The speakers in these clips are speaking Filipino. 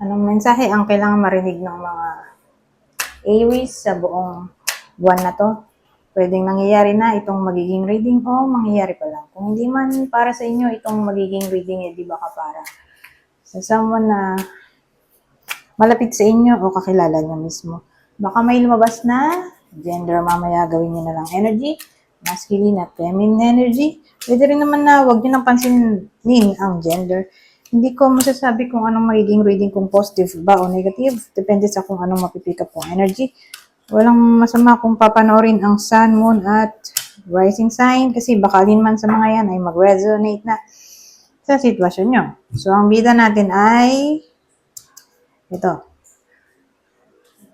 Anong mensahe ang kailangan marinig ng mga Aries sa buong buwan na to? Pwedeng nangyayari na itong magiging reading o mangyayari pa lang. Kung hindi man para sa inyo itong magiging reading, di baka para sa someone na malapit sa inyo o kakilala nyo mismo. Baka may lumabas na gender, mamaya gawin nyo na lang energy, masculine at feminine energy. Pwede rin naman na huwag nyo nang pansinin ang gender. Hindi ko masasabi kung anong magiging reading, kung positive ba o negative. Depende sa kung anong mapipick up kong energy. Walang masama kung papanoorin ang sun, moon, at rising sign kasi baka din man sa mga yan ay mag-resonate na sa sitwasyon nyo. So, ang bida natin ay ito.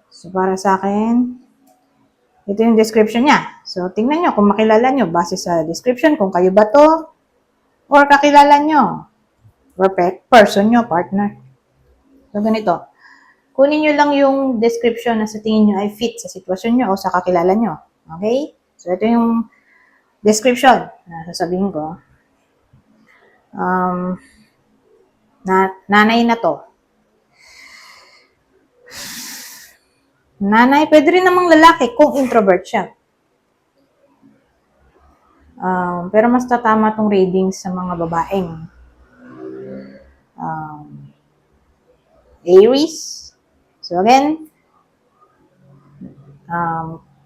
So, para sa akin, ito yung description niya. So, tingnan nyo kung makilala nyo base sa description kung kayo ba to or kakilala nyo or person nyo, partner. So, ganito. Kunin nyo lang yung description na sa tingin nyo ay fit sa sitwasyon nyo o sa kakilala nyo. Okay? So, ito yung description na sasabihin ko. Nanay na to. Nanay, pwede rin namang lalaki kung introvert siya. Pero mas tatama tong reading sa mga babaeng Aries. So again,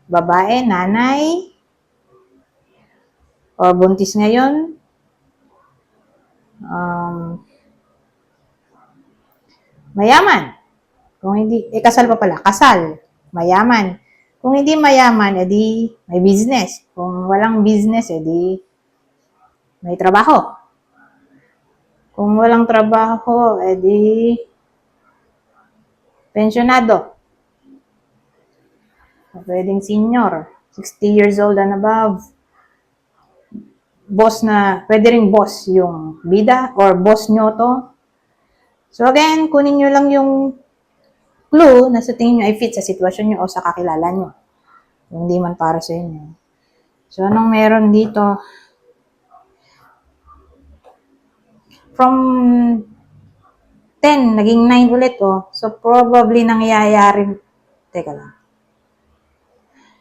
babae, nanay, or buntis ngayon, mayaman. Kung hindi, kasal pa pala, kasal, mayaman. Kung hindi mayaman, edi may business. Kung walang business, edi may trabaho. Kung walang trabaho, edi pensionado. Pwedeng senior, 60 years old and above. Boss na, pwede ring boss yung bida or boss nyo to. So again, kunin nyo lang yung clue na sa tingin nyo ay fit sa sitwasyon nyo o sa kakilala nyo. Hindi man para sa inyo. So anong meron dito? From 10, naging 9 ulit oh. So probably nangyayari, teka lang.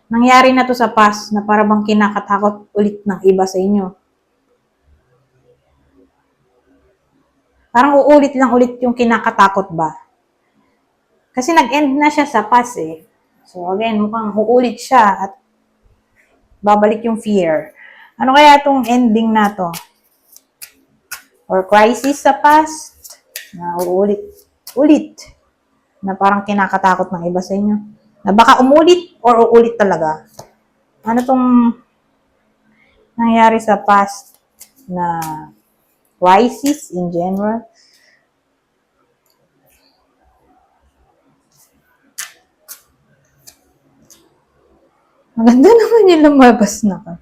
Nangyari na to sa past na para bang kinakatakot ulit ng iba sa inyo. Parang uulit lang ulit yung kinakatakot ba? Kasi nag-end na siya sa past eh. So again, mukhang uulit siya at babalik yung fear. Ano kaya itong ending na to? Or crisis sa past na uulit na parang kinakatakot ng iba sa inyo. Na baka umulit or uulit talaga. Ano tong nangyari sa past na crisis in general? Maganda naman yung lumabas na ka.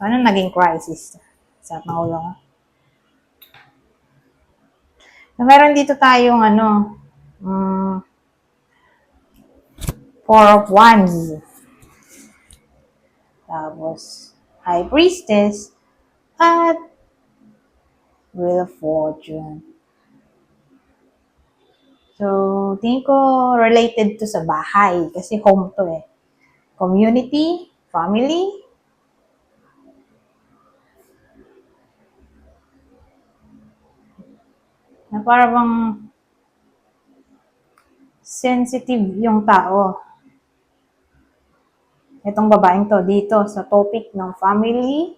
Ano naging crisis? Sa pangulo ko. So, meron dito tayong Four of Wands. Tapos, High Priestess at Wheel of Fortune. So, tingin ko related to sa bahay kasi home to eh. Community, family, na parang sensitive yung tao. Itong babaeng to dito sa topic ng family.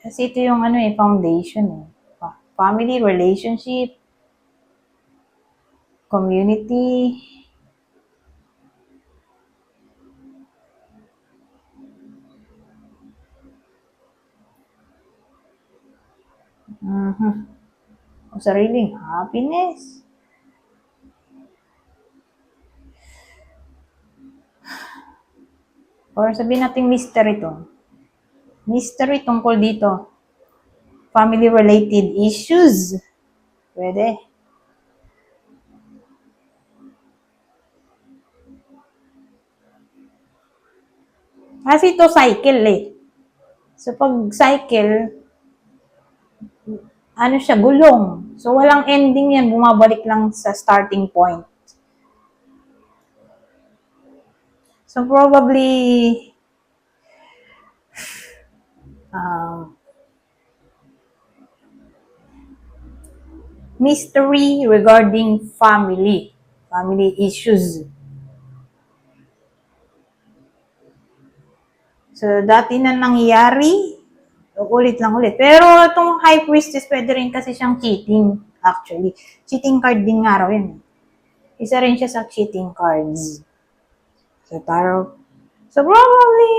Kasi ito yung foundation eh. Family, relationship, community, o sariling happiness. Or sabihin natin mystery to. Mystery tungkol dito. Family-related issues. Pwede. Kasi ito cycle eh. So pag cycle, ano siya, gulong. So, walang ending yan. Bumabalik lang sa starting point. So, probably, mystery regarding family issues. So, dati na nangyayari, ulit lang ulit. Pero itong High Priestess, pwede rin kasi siyang cheating, actually. Cheating card din nga raw yan. Isa rin siya sa cheating cards. So, tarot. So, probably,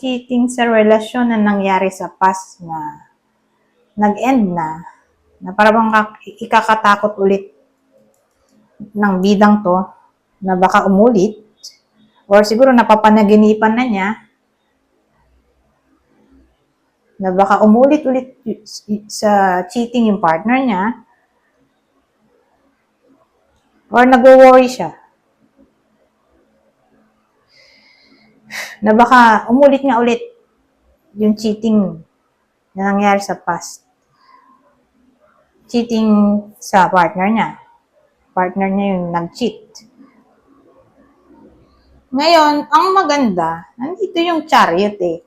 cheating sa relasyon na nangyari sa past na nag-end na parang ikakatakot ulit ng bidang to na baka umulit or siguro napapanaginipan na niya na baka umulit ulit sa cheating yung partner niya or nagwo-worry siya na baka umulit nga ulit yung cheating na nangyari sa past. Cheating sa partner niya. Partner niya yung nag-cheat. Ngayon, ang maganda, nandito yung Chariot eh.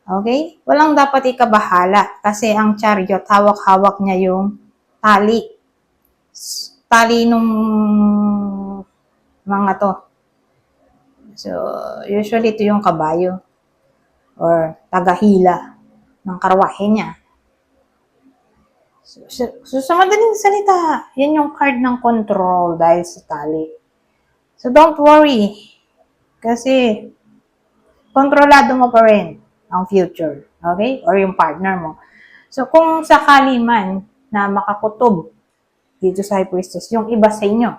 Okay? Walang dapat ikabahala kasi ang Chariot, hawak-hawak niya yung tali. Tali nung mga to. So, usually ito yung kabayo or tagahila ng karwahe niya. So, sa madaling salita, yan yung card ng control dahil sa tali. So, don't worry. Kasi, kontrolado mo pa rin ang future. Okay? Or yung partner mo. So, kung sakali man na makakutob dito sa High Priestess, yung iba sa inyo,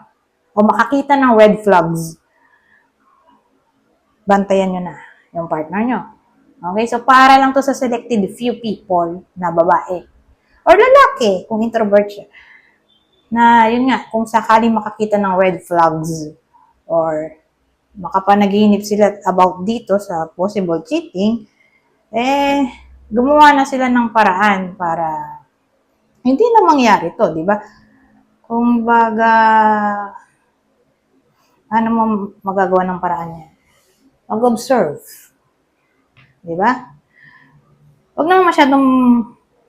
o makakita ng red flags, bantayan nyo na yung partner nyo. Okay? So, para lang to sa selected few people na babae. Or lalaki, kung introvert siya. Na, yun nga, kung sakali makakita ng red flags or makapanaginip sila about dito sa possible cheating, gumawa na sila ng paraan para hindi na mangyari to, di ba? Kung baga, ano mo magagawa ng paraan niya? Mag-observe. Di ba? Huwag naman masyadong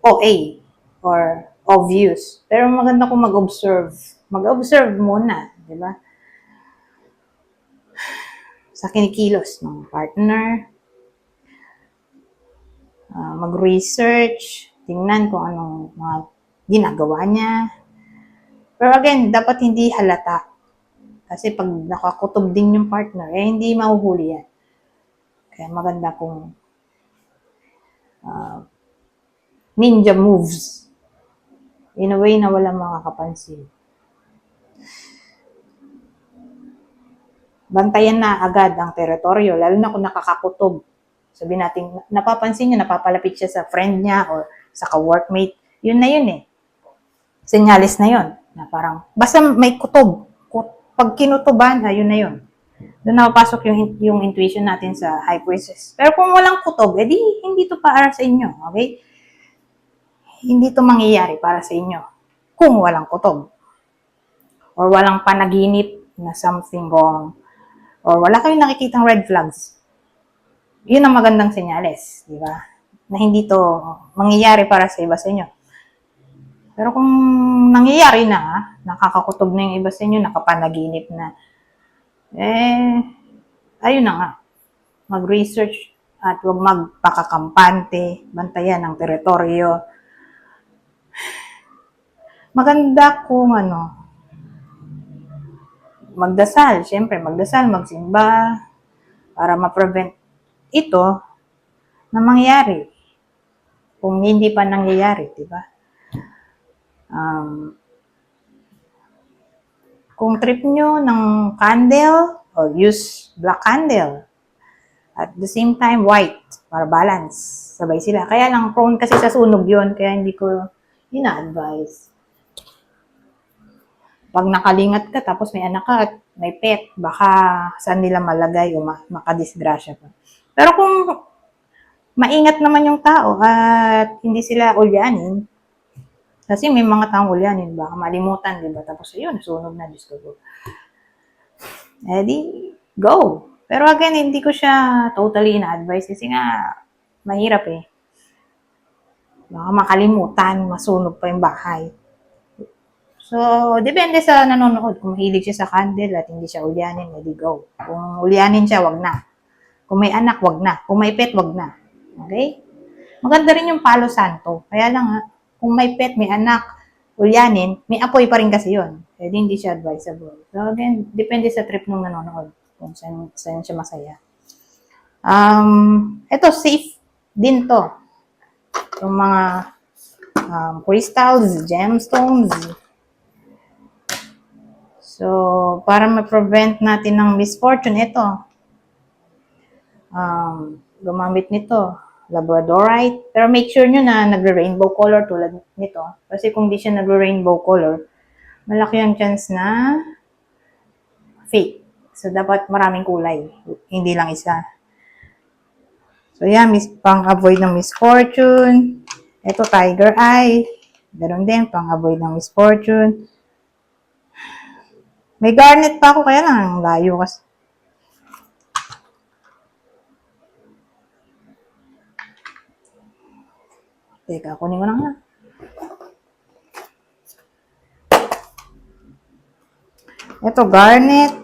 OA or obvious. Pero maganda kung mag-observe. Mag-observe muna, di ba? Sa kinikilos ng partner. Mag-research. Tingnan kung anong mga ginagawa niya. Pero again, dapat hindi halata. Kasi pag nakakutob din yung partner, hindi mahuhuli yan. Kaya maganda kung ninja moves. In a way na walang makakapansin. Bantayan na agad ang teritoryo, lalo na kung nakakakutob. Sabi natin, napapansin niya, napapalapit siya sa friend niya or sa ka-workmate. Yun na yun eh. Senyalis na yun. Na parang, basta may kutob. Pag kinutuban, yun na yun. Doon napapasok yung intuition natin sa High Priestess. Pero kung walang kutob, edi hindi to para sa inyo. Okay? Hindi to mangyayari para sa inyo kung walang kutob. Or walang panaginip na something wrong. Or wala kayong nakikitang red flags. Yun ang magandang senyales, di ba? Na hindi to mangyayari para sa iba sa inyo. Pero kung nangyayari na, nakakakutob na yung iba sa inyo, nakapanaginip na, ayun na nga. Mag-research at huwag magpakakampante, bantayan ang teritoryo. Maganda kung magdasal, syempre magdasal, magsimba, para ma-prevent ito na mangyari. Kung hindi pa nangyayari, di ba? Kung trip nyo ng candle, use black candle. At the same time, white, para balance. Sabay sila. Kaya lang, prone kasi sa sunog yon, kaya hindi ko ina-advise. Pag nakalingat ka, tapos may anak ka at may pet, baka saan nila malagay o makadisgrasya pa. Pero kung maingat naman yung tao at hindi sila ulyanin. Kasi may mga taong ulyanin, baka malimutan, di ba? Tapos yun, sunog na, Diyos ko. Eh di, go. Pero again, hindi ko siya totally ina-advise kasi nga, mahirap eh. Baka makalimutan, masunog pa yung bahay. So, depende sa nanonood. Kung mahilig siya sa candle at hindi siya ulyanin, edi go. Kung ulyanin siya, wag na. Kung may anak, wag na. Kung may pet, wag na. Okay? Maganda rin yung palo santo. Kaya lang ha, kung may pet, may anak, ulyanin, may apoy pa rin kasi yun. Kaya hindi siya advisable. So again, depende sa trip nung nanonood. Kung saan siya masaya. Ito, safe din to. Yung mga crystals, gemstones. So, para ma-prevent natin ng misfortune, ito. Gumamit nito. Labradorite. Pero make sure nyo na nagre-rainbow color tulad nito. Kasi kung di siya nagre-rainbow color, malaki ang chance na fake. So, dapat maraming kulay. Hindi lang isa. So, yan. Pang-avoid ng misfortune. Ito, tiger eye. Ganun din, pang-avoid ng misfortune. May garnet pa ako, kaya lang, layo kasi. Teka, kunin ko na nga. Ito, garnet.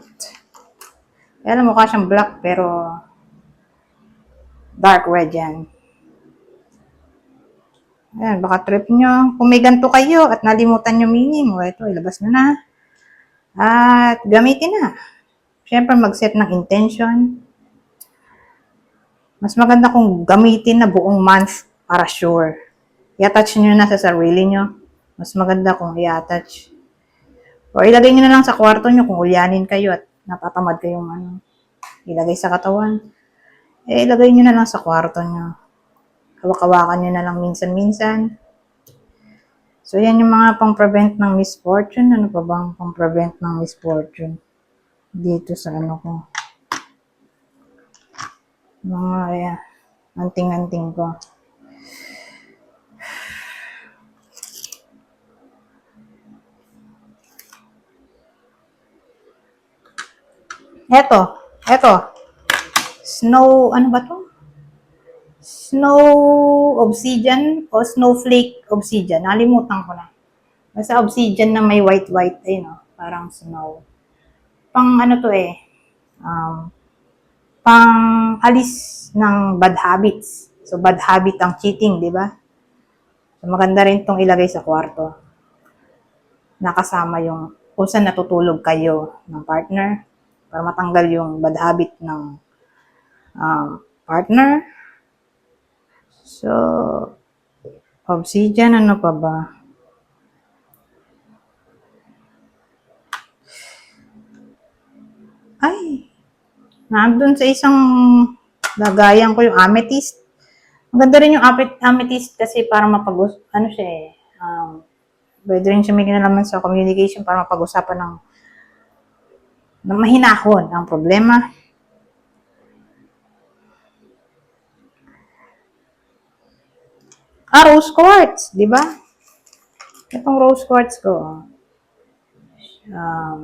Kaya lang mukha siyang black, pero dark red yan. Ayan, baka trip nyo. Kung may ganito kayo at nalimutan nyo meaning, ito, ilabas nyo na. At gamitin na. Siyempre, mag-set ng intention. Mas maganda kung gamitin na buong month para sure. I-attach nyo na sa sarili nyo. Mas maganda kung i-attach. O ilagay nyo na lang sa kwarto nyo kung ulyanin kayo at napatamad kayong ilagay sa katawan. Ilagay nyo na lang sa kwarto nyo. Hawak-hawakan nyo na lang minsan-minsan. So, yan yung mga pang-prevent ng misfortune. Ano pa bang pang-prevent ng misfortune? Dito sa ko. Mga, anting-anting ko. Eto. Snow, ano ba to? Snow obsidian o snowflake obsidian. Nalimutan ko na. Basta obsidian na may white-white, parang snow. Pang to pang alis ng bad habits. So, bad habit ang cheating, di ba? So, maganda rin itong ilagay sa kwarto. Nakasama yung kung saan natutulog kayo ng partner para matanggal yung bad habit ng partner. So, obsidian, ano pa ba? Ay, nandun sa isang lagayan ko yung amethyst. Maganda rin yung amethyst kasi para siya pwede rin siya may kinalaman sa communication para mapag-usapan ng mahinahon ang problema. Rose quartz, di ba? Itong rose quartz ko,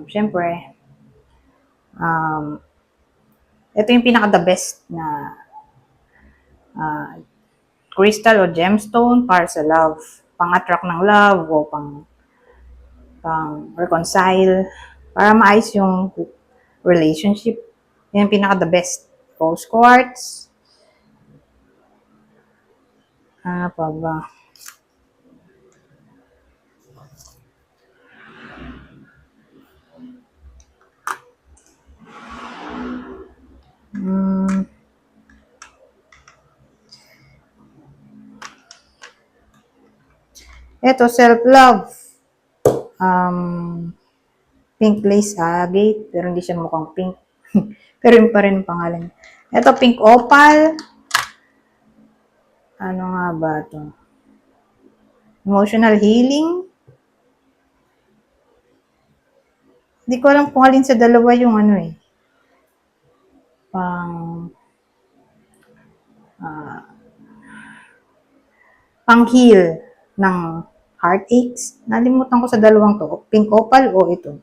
syempre, ito yung pinaka-the best na crystal o gemstone para sa love. Pang-attract ng love o pang-reconcile. Para maayos yung relationship. Yan yung pinaka-the best. Rose quartz. Ano pa ba? Ito, self-love. Pink lace agate, pero hindi siya mukhang pink. Pero yun pa rin ang pangalan. Ito, pink opal. Ano nga ba ito? Emotional healing. Hindi ko alam kung alin sa dalawa yung pang pang-heal ng heartaches. Nalimutan ko sa dalawang to. Pink opal o ito.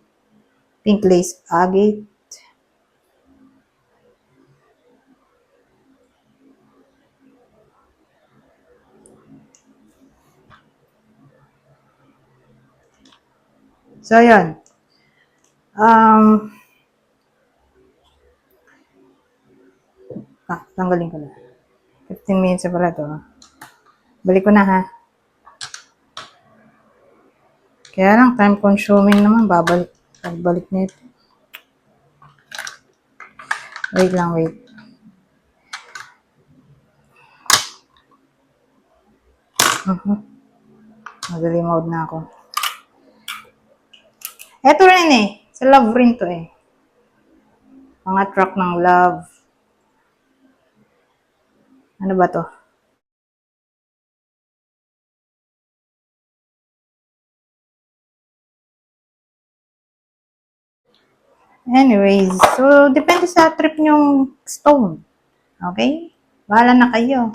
Pink lace agate. So, yun. Tanggalin ko na. 15 minutes na pala to. Balik ko na ha. Kaya lang, time consuming naman. Pagbalik nito. Wait lang, wait. Madali mode na ako. Eto rin eh. Sa love rin to eh. Mga track ng love. Ano ba to? Anyways, so depende sa trip nyong stone. Okay? Bahala na kayo.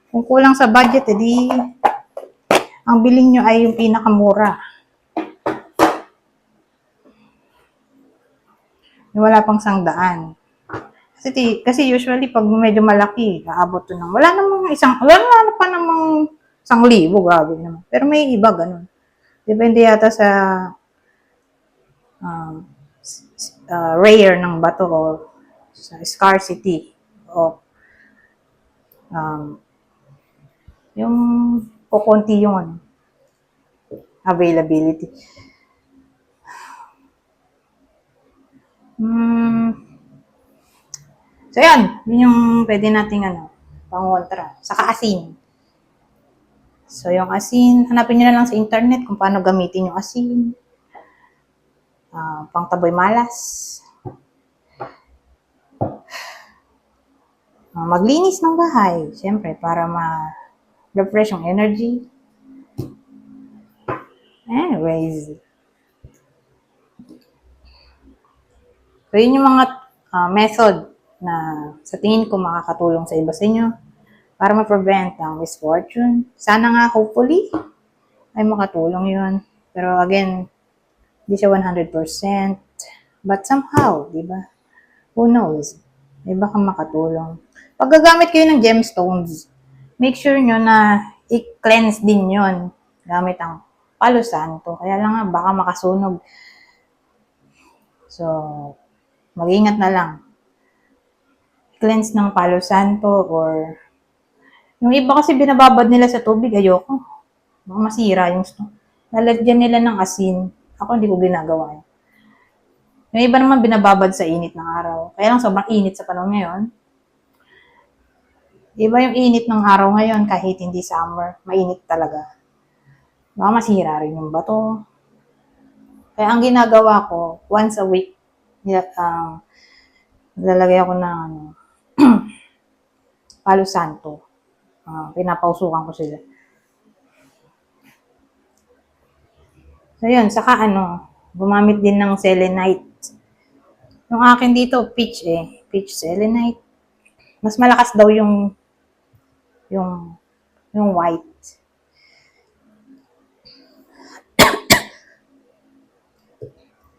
Kung kulang sa budget, edi ang bilhin nyo ay yung pinakamura. Yung wala pang 100. Kasi usually pag medyo malaki, aabot to ng wala pa namang 1,000, grabe naman. Pero may iba ganun. Depende yata sa rare ng bato o sa scarcity o yung kukunti yung availability. So, yan. Yun yung pwede nating pangontra. Saka asin. So, yung asin, hanapin nyo na lang sa internet kung paano gamitin yung asin. Pangtaboy malas. Maglinis ng bahay. Siyempre, para ma-refresh yung energy. Anyways. So, yun yung mga method na sa tingin ko makakatulong sa iba sa inyo para ma-prevent ang misfortune. Sana nga, hopefully, ay makatulong yun. Pero again, hindi siya 100%. But somehow, di ba? Who knows? May baka makatulong. Pag gagamit kayo ng gemstones, make sure nyo na i-cleanse din yon gamit ang Palo Santo. Kaya lang nga, baka makasunog. So, mag-ingat na lang. Cleanse ng Palo Santo or yung iba kasi binababad nila sa tubig, ayoko. Baka masira yung stone. Lalagyan nila ng asin. Ako hindi ko ginagawa yun. Yung iba naman binababad sa init ng araw. Kaya lang sobrang init sa panahon ngayon. Iba yung init ng araw ngayon kahit hindi summer. Mainit talaga. Baka masira rin yung bato. Kaya ang ginagawa ko, once a week, lalagay ako ng Palo Santo. Pinapausukan ko sila. So yun, saka gumamit din ng selenite. Yung akin dito, peach selenite. Mas malakas daw yung white.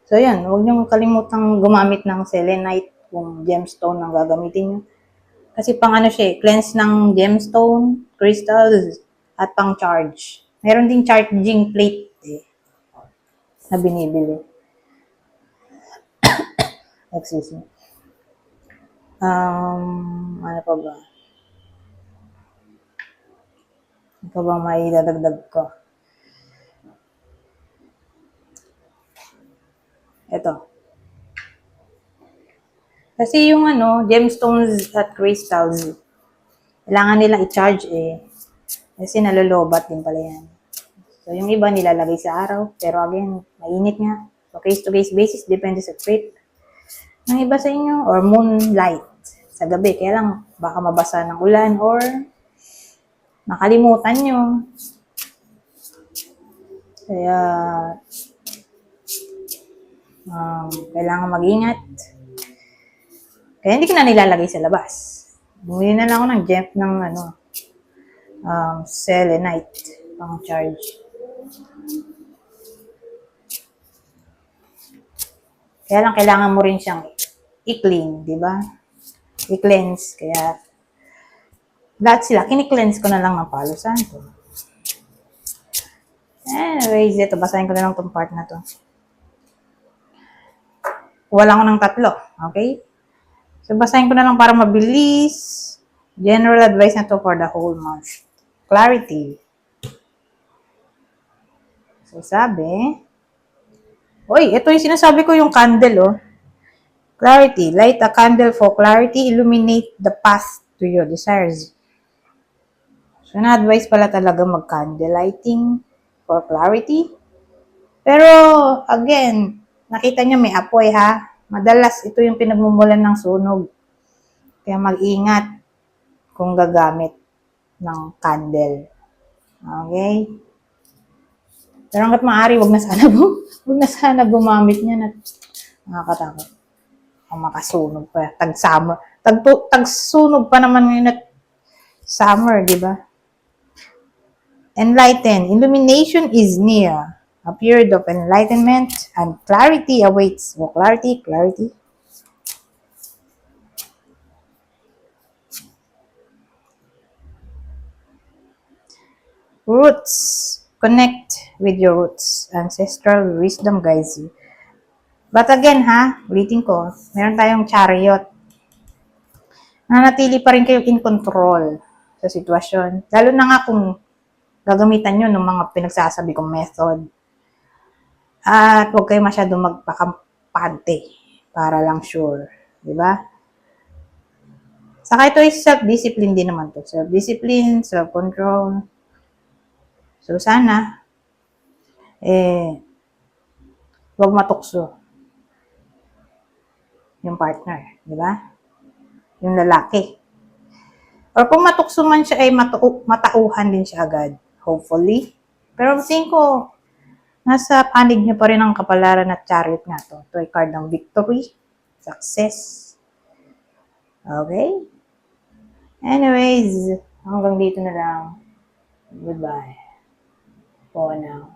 So yan, huwag niyong kalimutang gumamit ng selenite kung gemstone ang gagamitin niyo. Kasi pang siya, cleanse ng gemstone, crystals, at pang charge. Meron ding charging plate na binibili. Excuse me. Ano pa ba? Ano pa ba may dadagdag ko? Ito. Kasi yung gemstones at crystals, kailangan nila i-charge Kasi nalolobat din pala yan. So, yung iba nilalagay sa araw. Pero again, mainit nga. So, case-to-case basis, depende sa trip ng iba sa inyo. Or moonlight sa gabi. Kaya lang, baka mabasa ng ulan or nakalimutan nyo. Kaya, kailangan mag-ingat. Kaya hindi ko na nilalagay sa labas. Bumili na lang ako ng selenite pang charge. Kaya lang kailangan mo rin siyang i-clean, di ba? I-cleanse. Kaya lahat sila, kini-cleanse ko na lang ng Palo Santo. Anyways, ito, basahin ko na lang itong part na to. Kuha lang ko ng 3. Okay? So, basahin ko na lang para mabilis. General advice na to for the whole month. Clarity. So, sabi, uy, ito yung sinasabi ko yung candle, oh. Clarity. Light a candle for clarity. Illuminate the path to your desires. So, na-advise pala talaga mag-candle lighting for clarity. Pero, again, nakita nyo may apoy, ha? Madalas, ito yung pinagmumulan ng sunog. Kaya mag-ingat kung gagamit ng candle. Okay? Pero hanggat maaari, wag na sana gumamit niya na nakakatakot. Ang makasunog pa. Tag-summer. Tag-sunog pa naman ngayon at summer, di ba? Enlighten. Illumination is near. A period of enlightenment and clarity awaits. Oh, clarity. Roots. Connect with your roots. Ancestral wisdom guides you. But again, ha, ulitin ko, meron tayong chariot. Nanatili pa rin kayo in control sa sitwasyon. Lalo na nga kung gagamitan nyo ng mga pinagsasabi kong method. At huwag kayo masyadong magpakampante para lang sure. Diba? Saka ito is self-discipline din naman to. Self-discipline, self-control. So, sana, huwag matukso yung partner. Diba? Yung lalaki. Or kung matukso man siya, ay matauhan din siya agad. Hopefully. Pero tingin ko, nasa panig niyo pa rin ang kapalaran at chariot nga to. Ito ay card ng victory, success. Okay? Anyways, hanggang dito na lang. Goodbye. For now.